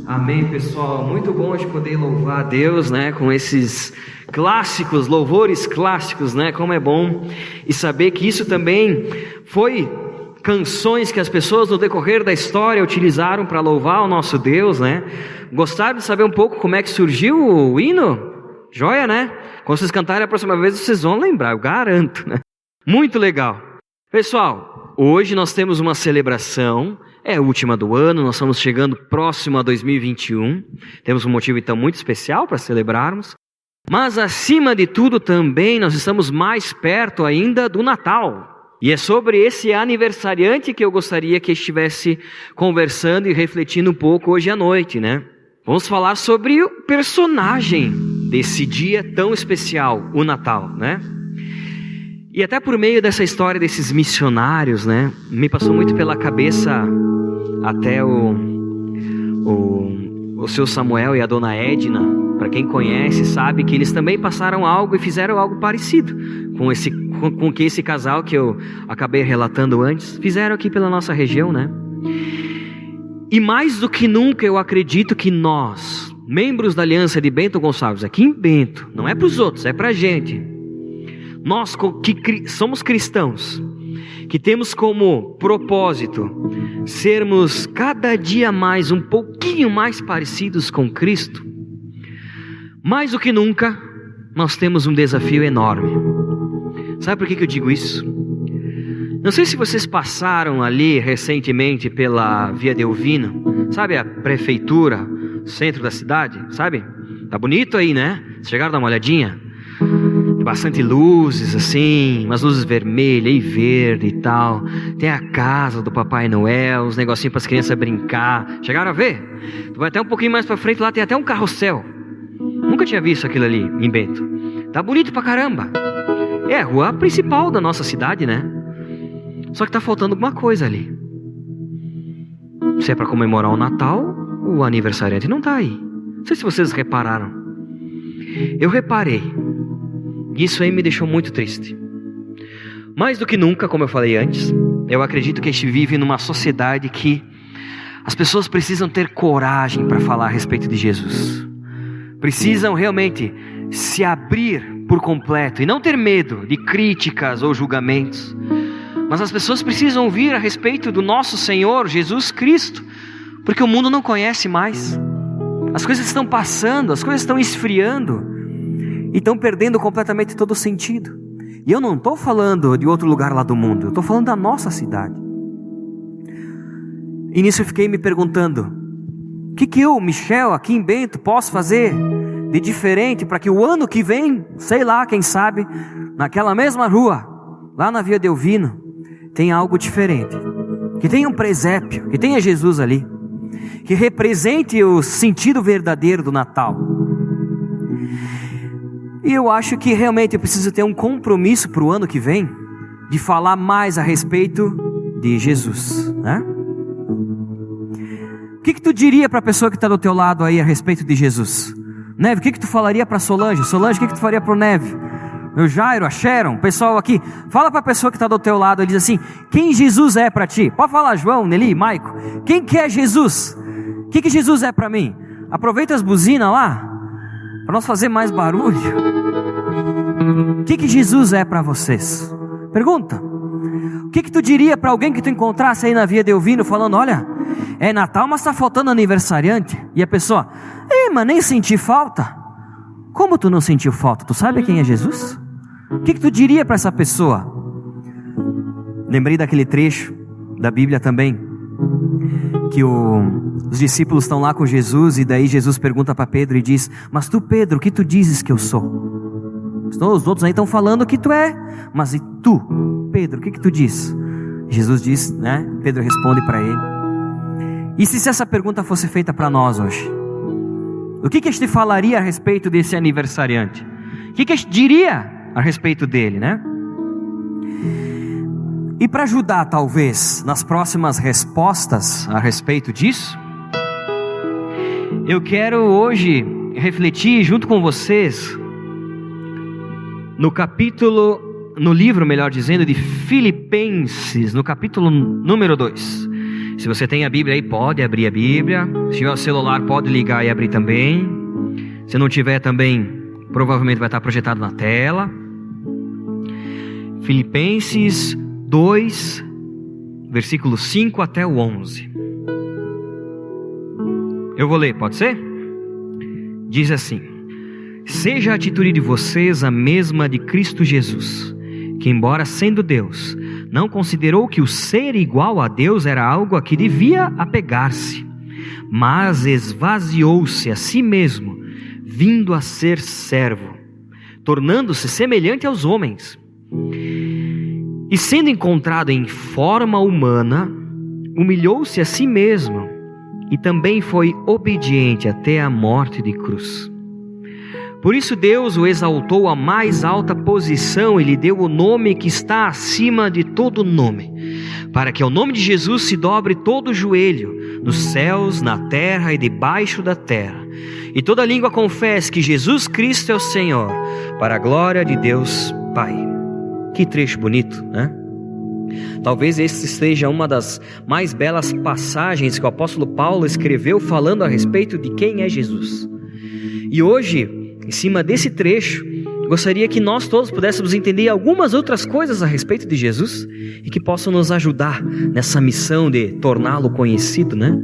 Amém, pessoal. Muito bom de poder louvar a Deus, né? Com esses clássicos, louvores clássicos, né? Como é bom. E saber que isso também foi canções que as pessoas no decorrer da história utilizaram para louvar o nosso Deus, né? Gostaram de saber um pouco como é que surgiu o hino? Joia, né? Quando vocês cantarem a próxima vez, vocês vão lembrar, eu garanto, né? Muito legal. Pessoal, hoje nós temos uma celebração. É a última do ano, nós estamos chegando próximo a 2021. Temos um motivo então muito especial para celebrarmos. Mas acima de tudo também nós estamos mais perto ainda do Natal. E é sobre esse aniversariante que eu gostaria que estivesse conversando e refletindo um pouco hoje à noite, né? Vamos falar sobre o personagem desse dia tão especial, o Natal, né? E até por meio dessa história desses missionários, né? Me passou muito pela cabeça até o seu Samuel e a dona Edna. Para quem conhece, sabe que eles também passaram algo e fizeram algo parecido com que esse casal que eu acabei relatando antes fizeram aqui pela nossa região, né? E mais do que nunca eu acredito que nós, membros da Aliança de Bento Gonçalves, aqui em Bento, não é para os outros, é para a gente. Nós que somos cristãos, que temos como propósito sermos cada dia mais, um pouquinho mais parecidos com Cristo, mais do que nunca, nós temos um desafio enorme. Sabe por que eu digo isso? Não sei se vocês passaram ali recentemente pela Via Delvino, sabe a prefeitura, centro da cidade, sabe? Tá bonito aí, né? Vocês chegaram a dar uma olhadinha? Bastante luzes assim, umas luzes vermelhas e verde e tal. Tem a casa do Papai Noel, uns negocinhos para as crianças brincar. Chegaram a ver? Tu vai até um pouquinho mais para frente, lá tem até um carrossel. Nunca tinha visto aquilo ali em Bento. Tá bonito pra caramba. É a rua principal da nossa cidade, né? Só que tá faltando alguma coisa ali. Se é para comemorar o Natal, o aniversariante não tá aí. Não sei se vocês repararam. Eu reparei. Isso aí me deixou muito triste. Mais do que nunca, como eu falei antes, eu acredito que a gente vive numa sociedade que as pessoas precisam ter coragem para falar a respeito de Jesus. Precisam realmente se abrir por completo e não ter medo de críticas ou julgamentos. Mas as pessoas precisam ouvir a respeito do nosso Senhor Jesus Cristo, porque o mundo não conhece mais. As coisas estão passando, as coisas estão esfriando. E estão perdendo completamente todo o sentido. E eu não estou falando de outro lugar lá do mundo, eu estou falando da nossa cidade. E nisso eu fiquei me perguntando, o que eu, Michel, aqui em Bento, posso fazer de diferente para que o ano que vem, sei lá, quem sabe, naquela mesma rua, lá na Via Delvino, tenha algo diferente. Que tenha um presépio, que tenha Jesus ali, que represente o sentido verdadeiro do Natal. E eu acho que realmente eu preciso ter um compromisso para o ano que vem, de falar mais a respeito de Jesus, né? O que tu diria para a pessoa que está do teu lado aí a respeito de Jesus? Neve, o que tu falaria para Solange? Solange, o que tu faria para o Neve? Meu Jairo, a Sharon, o pessoal aqui, fala para a pessoa que está do teu lado, ele diz assim, quem Jesus é para ti? Pode falar, João, Nelly, Maico, quem que é Jesus? O que Jesus é para mim? Aproveita as buzinas lá, para nós fazer mais barulho. O que Jesus é para vocês? Pergunta. O que tu diria para alguém que tu encontrasse aí na Via Delvino falando, olha, é Natal, mas está faltando aniversariante. E a pessoa, mas nem senti falta. Como tu não sentiu falta? Tu sabe quem é Jesus? O que tu diria para essa pessoa? Lembrei daquele trecho da Bíblia também, que os discípulos estão lá com Jesus, e daí Jesus pergunta para Pedro e diz, mas tu, Pedro, o que tu dizes que eu sou? Então, os outros aí estão falando que tu é, mas e tu, Pedro, o que tu diz? Jesus diz, né? Pedro responde para ele. E se essa pergunta fosse feita para nós hoje? O que a gente falaria a respeito desse aniversariante? O que a gente diria a respeito dele, né? E para ajudar talvez nas próximas respostas a respeito disso, eu quero hoje refletir junto com vocês no livro, melhor dizendo, de Filipenses, no capítulo número 2. Se você tem a Bíblia aí, pode abrir a Bíblia. Se tiver o celular, pode ligar e abrir também. Se não tiver também, provavelmente vai estar projetado na tela. Filipenses 2, versículos 5 até o 11. Eu vou ler, pode ser? Diz assim: seja a atitude de vocês a mesma de Cristo Jesus, que embora sendo Deus, não considerou que o ser igual a Deus era algo a que devia apegar-se, mas esvaziou-se a si mesmo, vindo a ser servo, tornando-se semelhante aos homens. E sendo encontrado em forma humana, humilhou-se a si mesmo, e também foi obediente até a morte de cruz. Por isso Deus o exaltou à mais alta posição e lhe deu o nome que está acima de todo nome, para que ao nome de Jesus se dobre todo o joelho, nos céus, na terra e debaixo da terra, e toda língua confesse que Jesus Cristo é o Senhor, para a glória de Deus Pai. Que trecho bonito, né? Talvez esse seja uma das mais belas passagens que o apóstolo Paulo escreveu falando a respeito de quem é Jesus. E hoje, em cima desse trecho, gostaria que nós todos pudéssemos entender algumas outras coisas a respeito de Jesus e que possam nos ajudar nessa missão de torná-lo conhecido, né?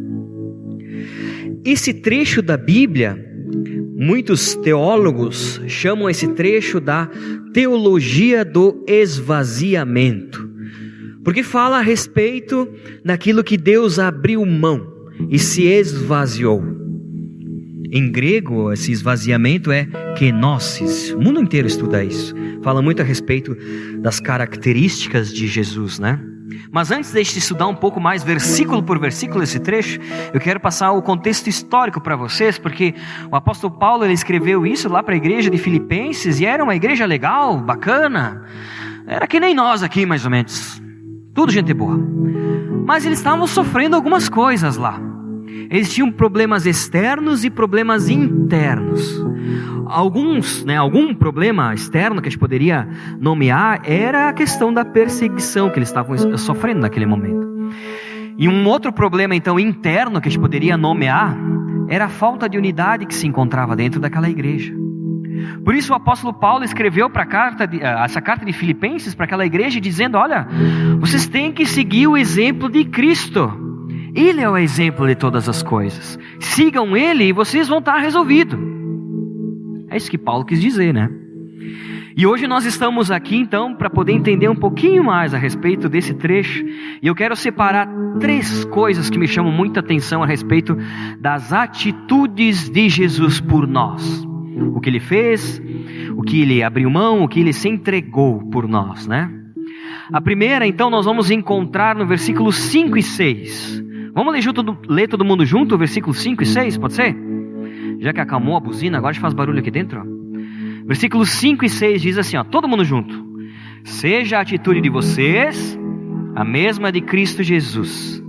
Esse trecho da Bíblia, muitos teólogos chamam esse trecho da teologia do esvaziamento, porque fala a respeito daquilo que Deus abriu mão e se esvaziou. Em grego, esse esvaziamento é kenosis. O mundo inteiro estuda isso. Fala muito a respeito das características de Jesus, né? Mas antes de estudar um pouco mais, versículo por versículo, esse trecho, eu quero passar o contexto histórico para vocês, porque o apóstolo Paulo, ele escreveu isso lá para a igreja de Filipenses, e era uma igreja legal, bacana. Era que nem nós aqui, mais ou menos. Tudo gente boa. Mas eles estavam sofrendo algumas coisas lá. Eles tinham problemas externos e problemas internos. Algum problema externo que a gente poderia nomear era a questão da perseguição que eles estavam sofrendo naquele momento. E um outro problema então interno que a gente poderia nomear era a falta de unidade que se encontrava dentro daquela igreja. Por isso o apóstolo Paulo escreveu essa carta de Filipenses para aquela igreja dizendo: olha, vocês têm que seguir o exemplo de Cristo. Ele é o exemplo de todas as coisas. Sigam Ele e vocês vão estar resolvidos. É isso que Paulo quis dizer, né? E hoje nós estamos aqui então para poder entender um pouquinho mais a respeito desse trecho. E eu quero separar 3 coisas que me chamam muita atenção a respeito das atitudes de Jesus por nós. O que Ele fez, o que Ele abriu mão, o que Ele se entregou por nós, né? A primeira então nós vamos encontrar no versículo 5 e 6. Vamos ler todo mundo junto o versículo 5 e 6, pode ser? Já que acalmou a buzina, agora a gente faz barulho aqui dentro, ó. Versículos 5 e 6 diz assim, ó, todo mundo junto: seja a atitude de vocês a mesma de Cristo Jesus,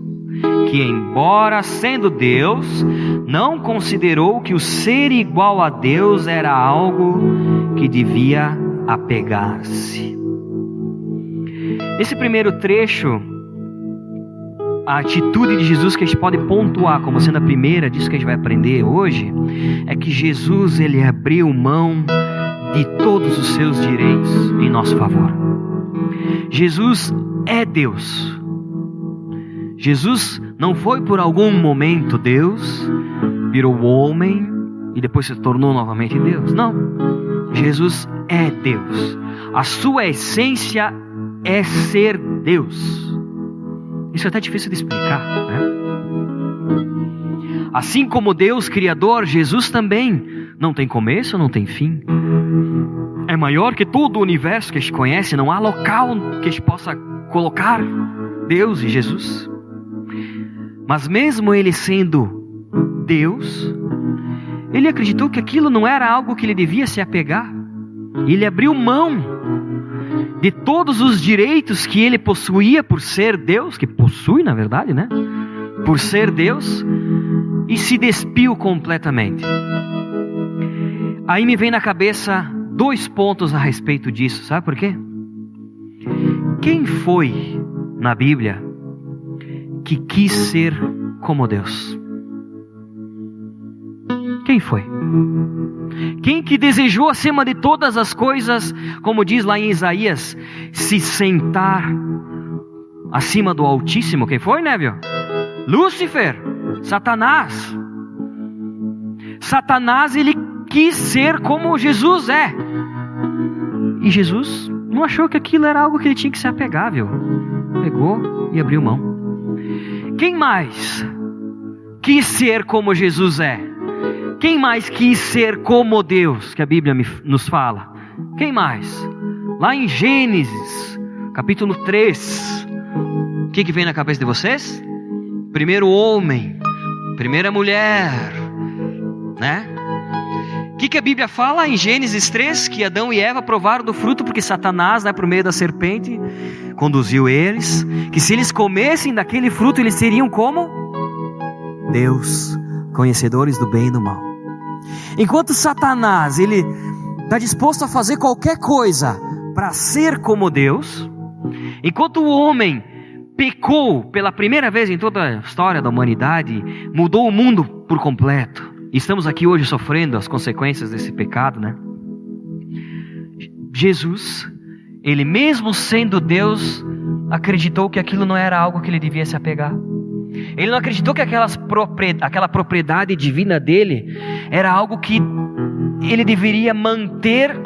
que embora sendo Deus, não considerou que o ser igual a Deus era algo que devia apegar-se. Nesse primeiro trecho, a atitude de Jesus que a gente pode pontuar como sendo a primeira disso que a gente vai aprender hoje, é que Jesus, ele abriu mão de todos os seus direitos em nosso favor. Jesus é Deus. Jesus não foi por algum momento Deus, virou homem e depois se tornou novamente Deus. Não, Jesus é Deus. A sua essência é ser Deus. Isso é até difícil de explicar, né? Assim como Deus Criador, Jesus também não tem começo, não tem fim. É maior que todo o universo que a gente conhece. Não há local que a gente possa colocar Deus e Jesus. Mas mesmo Ele sendo Deus, Ele acreditou que aquilo não era algo que Ele devia se apegar. Ele abriu mão de todos os direitos que Ele possuía por ser Deus, que possui na verdade, né? Por ser Deus, e se despiu completamente. Aí me vem na cabeça 2 pontos a respeito disso, sabe por quê? Quem foi na Bíblia que quis ser como Deus? Quem foi? Quem que desejou acima de todas as coisas, como diz lá em Isaías, se sentar acima do Altíssimo? Quem foi, Neville? Lúcifer, Satanás. Satanás, ele quis ser como Jesus é. E Jesus não achou que aquilo era algo que ele tinha que se apegar, viu? Pegou e abriu mão. Quem mais quis ser como Jesus é? Quem mais quis ser como Deus, que a Bíblia nos fala? Quem mais? Lá em Gênesis, capítulo 3. O que vem na cabeça de vocês? Primeiro homem, primeira mulher, né? O que a Bíblia fala em Gênesis 3? Que Adão e Eva provaram do fruto porque Satanás, né, por meio da serpente, conduziu eles. Que se eles comessem daquele fruto, eles seriam como Deus, conhecedores do bem e do mal. Enquanto Satanás, ele está disposto a fazer qualquer coisa para ser como Deus, enquanto o homem pecou pela primeira vez em toda a história da humanidade, mudou o mundo por completo, e estamos aqui hoje sofrendo as consequências desse pecado, né? Jesus, ele mesmo sendo Deus, acreditou que aquilo não era algo que ele devia se apegar. Ele não acreditou que aquela propriedade divina dele era algo que ele deveria manter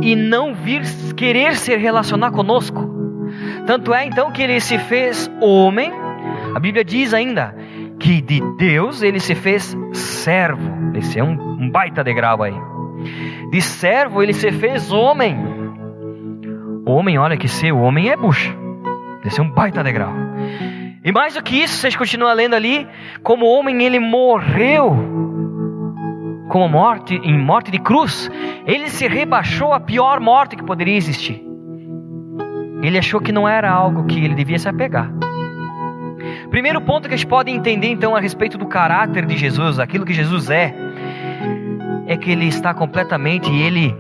e não vir querer se relacionar conosco. Tanto é então que ele se fez homem. A Bíblia diz ainda que de Deus ele se fez servo. Esse é um baita degrau aí. De servo ele se fez homem. Homem, olha que ser homem é bucha. Esse é um baita degrau. E mais do que isso, vocês continuam lendo ali, como homem ele morreu, em morte de cruz. Ele se rebaixou à pior morte que poderia existir. Ele achou que não era algo que ele devia se apegar. Primeiro ponto que a gente pode entender então a respeito do caráter de Jesus, aquilo que Jesus é que ele está completamente, ele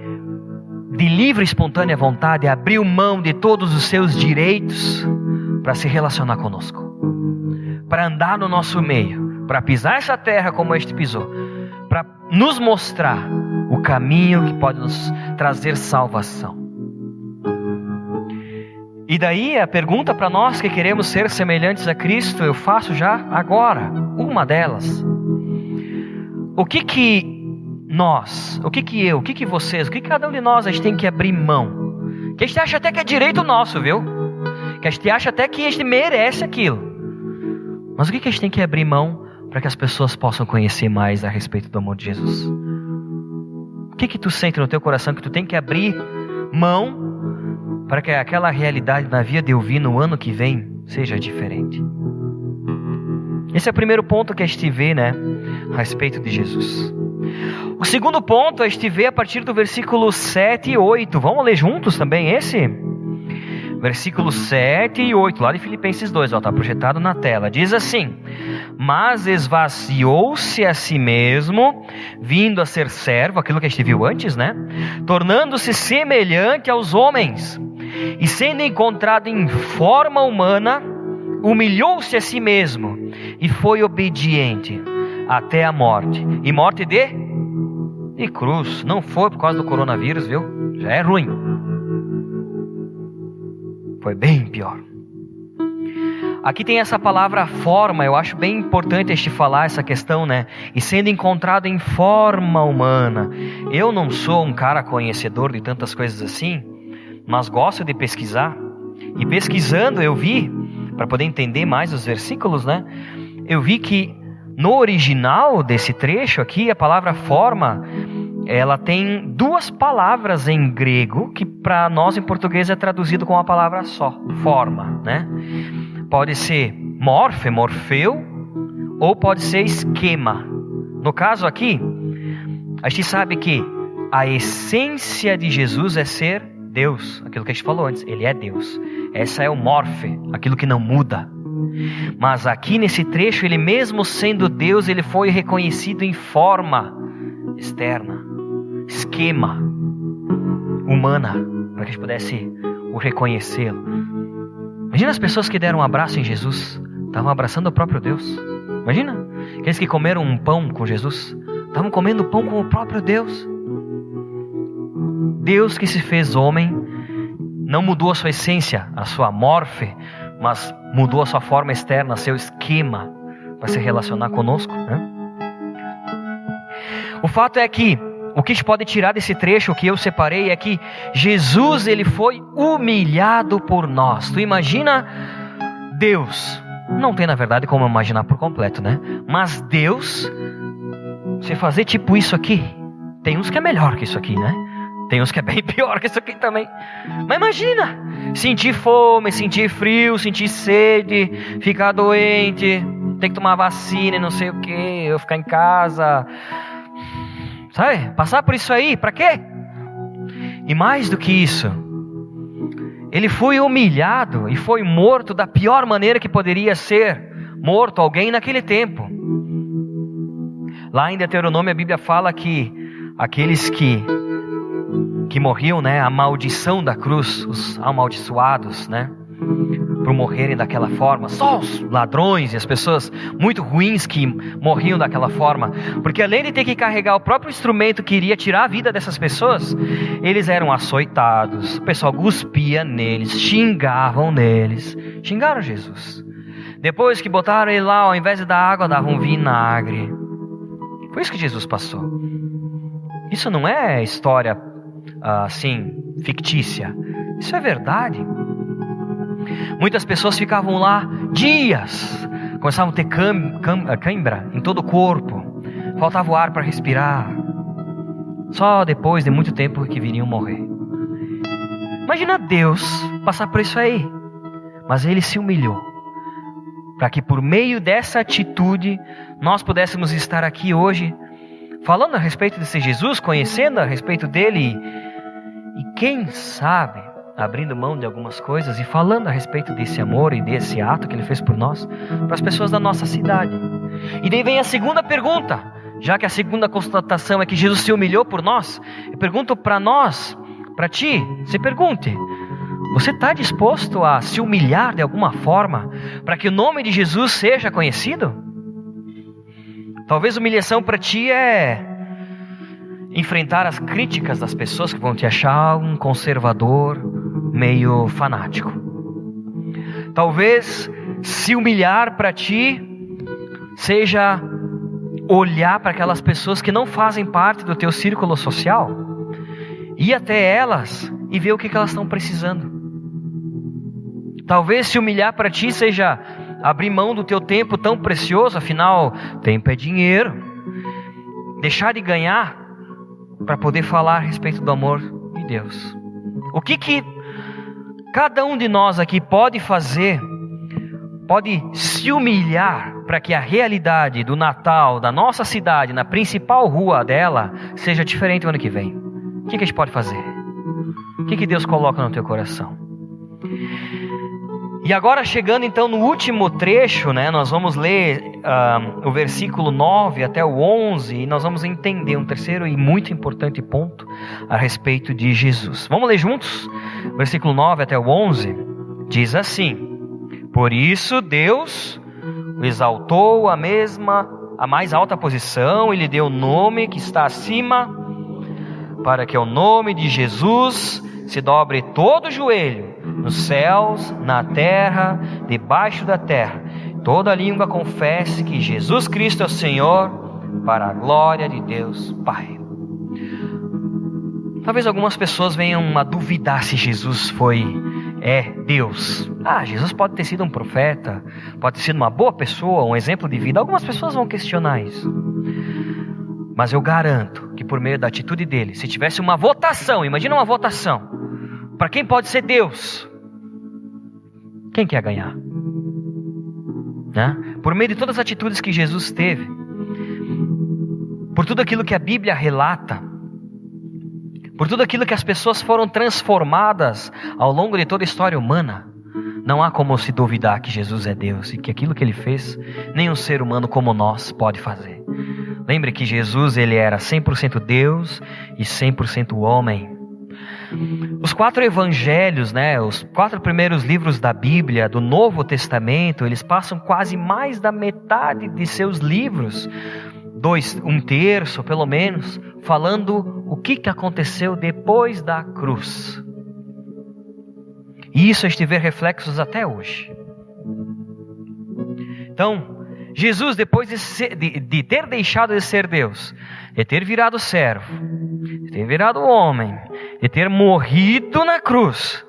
de livre e espontânea vontade abriu mão de todos os seus direitos para se relacionar conosco, para andar no nosso meio, para pisar essa terra como este pisou, para nos mostrar o caminho que pode nos trazer salvação. E daí a pergunta para nós que queremos ser semelhantes a Cristo, eu faço já agora, uma delas. O que nós, o que vocês, o que cada um de nós a gente tem que abrir mão? Que a gente acha até que é direito nosso, viu? Que a gente acha até que a gente merece aquilo. Mas o que a gente tem que abrir mão para que as pessoas possam conhecer mais a respeito do amor de Jesus? O que tu sente no teu coração que tu tem que abrir mão para que aquela realidade na vida de ouvir no ano que vem seja diferente? Esse é o primeiro ponto que a gente vê, né, a respeito de Jesus. O segundo ponto a gente vê a partir do versículo 7 e 8. Vamos ler juntos também esse? Versículos 7 e 8, lá de Filipenses 2, está projetado na tela. Diz assim: mas esvaziou-se a si mesmo, vindo a ser servo, aquilo que a gente viu antes, né? Tornando-se semelhante aos homens, e sendo encontrado em forma humana, humilhou-se a si mesmo, e foi obediente até a morte. E morte de cruz. Não foi por causa do coronavírus, viu? Já é ruim. Foi bem pior. Aqui tem essa palavra forma, eu acho bem importante a gente falar essa questão, né? E sendo encontrado em forma humana. Eu não sou um cara conhecedor de tantas coisas assim, mas gosto de pesquisar. E pesquisando eu vi, para poder entender mais os versículos, né? Eu vi que no original desse trecho aqui, a palavra forma, ela tem duas palavras em grego, que para nós em português é traduzido com uma palavra só, forma, né? Pode ser morfeu, ou pode ser esquema. No caso aqui, a gente sabe que a essência de Jesus é ser Deus, aquilo que a gente falou antes, ele é Deus. Essa é o morfe, aquilo que não muda. Mas aqui nesse trecho, ele mesmo sendo Deus, ele foi reconhecido em forma externa, esquema, humana, para que a gente pudesse o reconhecê-lo. Imagina as pessoas que deram um abraço em Jesus, estavam abraçando o próprio Deus. Imagina, aqueles que comeram um pão com Jesus, estavam comendo pão com o próprio Deus. Deus que se fez homem, não mudou a sua essência, a sua morfe, mas mudou a sua forma externa, seu esquema para se relacionar conosco, né? O fato é que o que a gente pode tirar desse trecho que eu separei é que Jesus, ele foi humilhado por nós. Tu imagina Deus, não tem na verdade como imaginar por completo, né? Mas Deus, se fazer tipo isso aqui, tem uns que é melhor que isso aqui, né? Tem uns que é bem pior que isso aqui também. Mas imagina, sentir fome, sentir frio, sentir sede, ficar doente, ter que tomar vacina e não sei o que, eu ficar em casa, sabe? Passar por isso aí, para quê? E mais do que isso, ele foi humilhado e foi morto da pior maneira que poderia ser morto alguém naquele tempo. Lá em Deuteronômio a Bíblia fala que aqueles que morriam, né, a maldição da cruz, os amaldiçoados, né, por morrerem daquela forma, só os ladrões e as pessoas muito ruins que morriam daquela forma, porque além de ter que carregar o próprio instrumento que iria tirar a vida dessas pessoas, eles eram açoitados, o pessoal cuspia neles, xingavam neles, xingaram Jesus. Depois que botaram ele lá, ao invés de dar água, davam vinagre. Foi isso que Jesus passou. Isso não é história assim, fictícia. Isso é verdade. Muitas pessoas ficavam lá dias, começavam a ter cãibra em todo o corpo, faltava o ar para respirar. Só depois de muito tempo que viriam morrer. Imagina Deus passar por isso aí. Mas ele se humilhou, para que por meio dessa atitude nós pudéssemos estar aqui hoje, falando a respeito desse Jesus, conhecendo a respeito dele, e quem sabe abrindo mão de algumas coisas e falando a respeito desse amor e desse ato que ele fez por nós, para as pessoas da nossa cidade. E daí vem a segunda pergunta, já que a segunda constatação é que Jesus se humilhou por nós. Eu pergunto para nós, para ti, se pergunte: você está disposto a se humilhar de alguma forma para que o nome de Jesus seja conhecido? Talvez humilhação para ti é enfrentar as críticas das pessoas que vão te achar um conservador meio fanático. Talvez se humilhar para ti seja olhar para aquelas pessoas que não fazem parte do teu círculo social, ir até elas e ver o que elas estão precisando. Talvez se humilhar para ti seja abrir mão do teu tempo tão precioso, afinal, tempo é dinheiro. Deixar de ganhar para poder falar a respeito do amor de Deus. O que cada um de nós aqui pode fazer, pode se humilhar para que a realidade do Natal, da nossa cidade, na principal rua dela, seja diferente no ano que vem? O que a gente pode fazer? O que Deus coloca no teu coração? E agora chegando então no último trecho, né, nós vamos ler o versículo 9 até o 11 e nós vamos entender um terceiro e muito importante ponto a respeito de Jesus. Vamos ler juntos? Versículo 9 até o 11 diz assim: por isso Deus o exaltou a mais alta posição e lhe deu o nome que está acima, para que ao nome de Jesus se dobre todo o joelho, nos céus, na terra, debaixo da terra, toda língua confesse que Jesus Cristo é o Senhor, para a glória de Deus Pai. Talvez algumas pessoas venham a duvidar se Jesus é Deus. Jesus pode ter sido um profeta, pode ter sido uma boa pessoa, um exemplo de vida. Algumas pessoas vão questionar isso. Mas eu garanto que por meio da atitude dele, se tivesse uma votação, imagina uma votação, para quem pode ser Deus, quem quer ganhar? Né? Por meio de todas as atitudes que Jesus teve, por tudo aquilo que a Bíblia relata, por tudo aquilo que as pessoas foram transformadas ao longo de toda a história humana, não há como se duvidar que Jesus é Deus e que aquilo que ele fez, nenhum ser humano como nós pode fazer. Lembre que Jesus, ele era 100% Deus e 100% homem. Os 4 evangelhos, né, os 4 primeiros livros da Bíblia, do Novo Testamento, eles passam quase mais da metade de seus livros, 1/3 pelo menos, falando o que aconteceu depois da cruz. E isso a gente vê reflexos até hoje. Então, Jesus, depois de ter deixado de ser Deus, de ter virado servo, de ter virado homem, de ter morrido na cruz,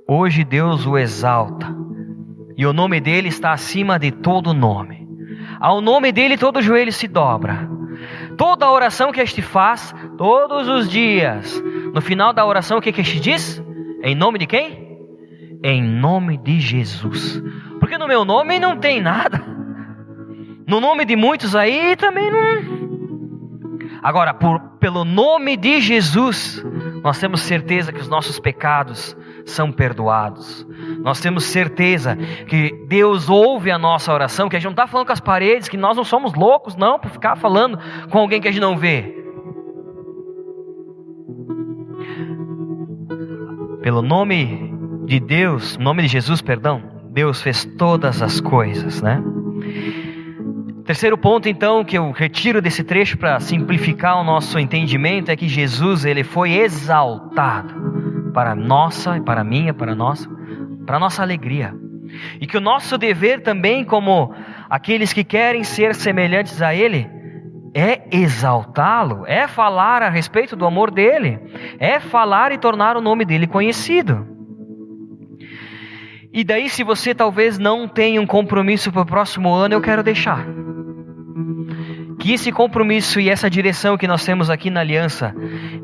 hoje Deus o exalta. E o nome dele está acima de todo nome. Ao nome dele todo joelho se dobra. Toda a oração que este faz, todos os dias, no final da oração, o que este diz? Em nome de quem? Em nome de Jesus. Porque no meu nome não tem nada. No nome de muitos aí também não. Agora, pelo nome de Jesus, nós temos certeza que os nossos pecados são perdoados. Nós temos certeza que Deus ouve a nossa oração, que a gente não está falando com as paredes, que nós não somos loucos, não, por ficar falando com alguém que a gente não vê. Pelo nome de Deus, nome de Jesus, perdão, Deus fez todas as coisas, né? Terceiro ponto, então, que eu retiro desse trecho para simplificar o nosso entendimento é que Jesus, ele foi exaltado para a nossa, para a minha, para a nossa alegria. E que o nosso dever também, como aqueles que querem ser semelhantes a Ele, é exaltá-lo, é falar a respeito do amor dEle, é falar e tornar o nome dEle conhecido. E daí, se você talvez não tenha um compromisso para o próximo ano, eu quero deixar. Que esse compromisso e essa direção que nós temos aqui na aliança,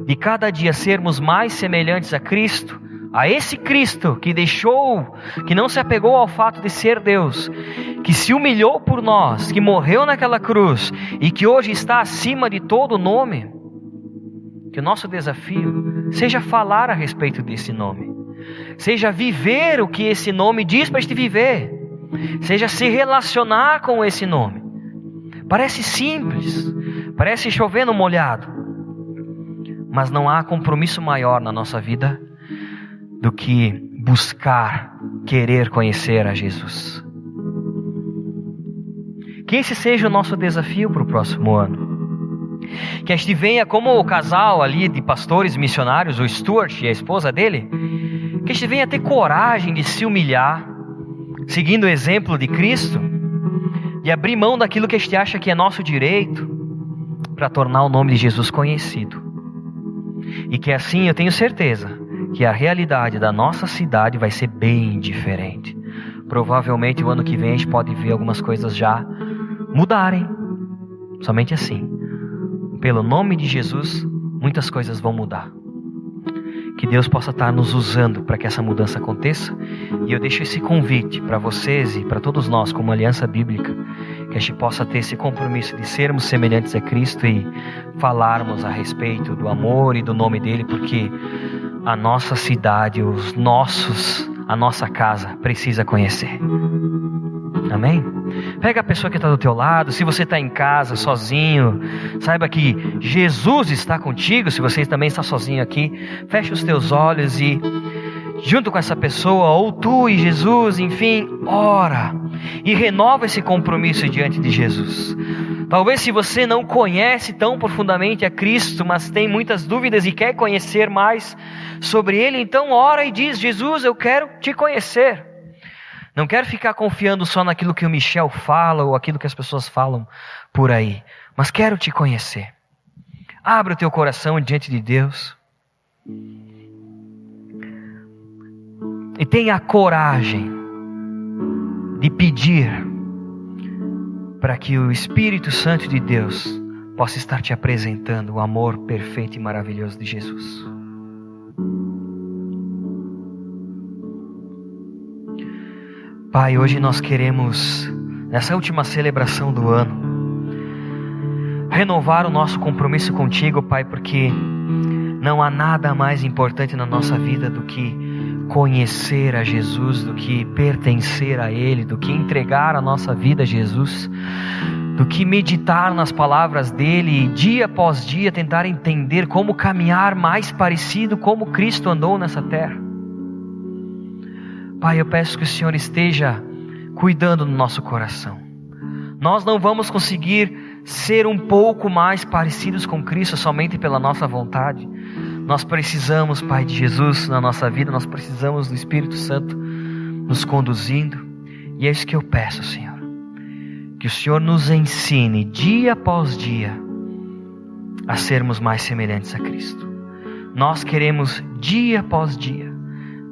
de cada dia sermos mais semelhantes a Cristo, a esse Cristo que deixou, que não se apegou ao fato de ser Deus, que se humilhou por nós, que morreu naquela cruz e que hoje está acima de todo nome, que o nosso desafio seja falar a respeito desse nome, seja viver o que esse nome diz para a gente viver, seja se relacionar com esse nome. Parece simples, parece chover no molhado, mas não há compromisso maior na nossa vida do que buscar, querer conhecer a Jesus. Que esse seja o nosso desafio para o próximo ano. Que a gente venha como o casal ali de pastores missionários, o Stuart e a esposa dele, que a gente venha ter coragem de se humilhar, seguindo o exemplo de Cristo, de abrir mão daquilo que a gente acha que é nosso direito, para tornar o nome de Jesus conhecido. E que assim eu tenho certeza que a realidade da nossa cidade vai ser bem diferente. Provavelmente o ano que vem a gente pode ver algumas coisas já mudarem. Somente assim, pelo nome de Jesus, muitas coisas vão mudar. Que Deus possa estar nos usando para que essa mudança aconteça. E eu deixo esse convite para vocês e para todos nós como Aliança Bíblica, que a gente possa ter esse compromisso de sermos semelhantes a Cristo e falarmos a respeito do amor e do nome dEle, porque a nossa cidade, a nossa casa precisa conhecer. Amém? Pega a pessoa que está do teu lado. Se você está em casa, sozinho, saiba que Jesus está contigo. Se você também está sozinho aqui, feche os teus olhos e junto com essa pessoa, ou tu e Jesus, enfim, ora e renova esse compromisso diante de Jesus. Talvez se você não conhece tão profundamente a Cristo, mas tem muitas dúvidas e quer conhecer mais sobre Ele, então ora e diz: Jesus, eu quero te conhecer. Não quero ficar confiando só naquilo que o Michel fala ou aquilo que as pessoas falam por aí, mas quero te conhecer. Abre o teu coração diante de Deus e tenha a coragem de pedir para que o Espírito Santo de Deus possa estar te apresentando o amor perfeito e maravilhoso de Jesus. Pai, hoje nós queremos, nessa última celebração do ano, renovar o nosso compromisso contigo, Pai, porque não há nada mais importante na nossa vida do que conhecer a Jesus, do que pertencer a Ele, do que entregar a nossa vida a Jesus. do que meditar nas palavras dele e dia após dia tentar entender como caminhar mais parecido como Cristo andou nessa terra. Pai, eu peço que o Senhor esteja cuidando do nosso coração. Nós não vamos conseguir ser um pouco mais parecidos com Cristo somente pela nossa vontade. Nós precisamos, Pai de Jesus, na nossa vida, nós precisamos do Espírito Santo nos conduzindo. E é isso que eu peço, Senhor. Que o Senhor nos ensine dia após dia a sermos mais semelhantes a Cristo. Nós queremos dia após dia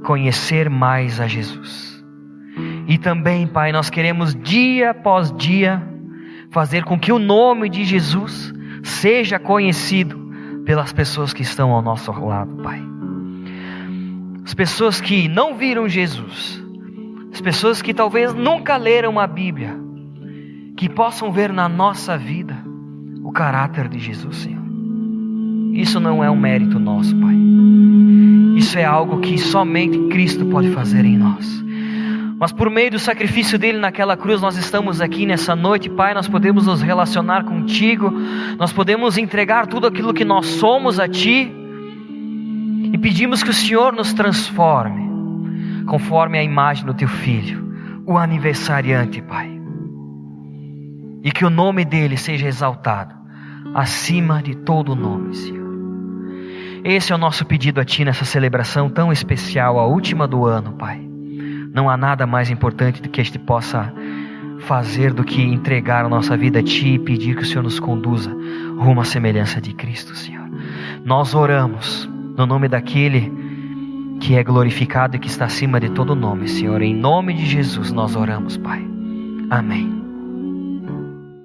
conhecer mais a Jesus. E também, Pai, nós queremos dia após dia fazer com que o nome de Jesus seja conhecido pelas pessoas que estão ao nosso lado, Pai. As pessoas que não viram Jesus, as pessoas que talvez nunca leram a Bíblia, que possam ver na nossa vida o caráter de Jesus, Senhor. Isso não é um mérito nosso, Pai. Isso é algo que somente Cristo pode fazer em nós. Mas por meio do sacrifício dele naquela cruz, nós estamos aqui nessa noite, Pai, nós podemos nos relacionar contigo, nós podemos entregar tudo aquilo que nós somos a Ti, e pedimos que o Senhor nos transforme, conforme a imagem do Teu Filho, o aniversariante, Pai, e que o nome dele seja exaltado, acima de todo nome, Senhor. Esse é o nosso pedido a Ti nessa celebração tão especial, a última do ano, Pai. Não há nada mais importante do que a gente possa fazer do que entregar a nossa vida a Ti e pedir que o Senhor nos conduza rumo à semelhança de Cristo, Senhor. Nós oramos no nome daquele que é glorificado e que está acima de todo nome, Senhor. Em nome de Jesus nós oramos, Pai. Amém.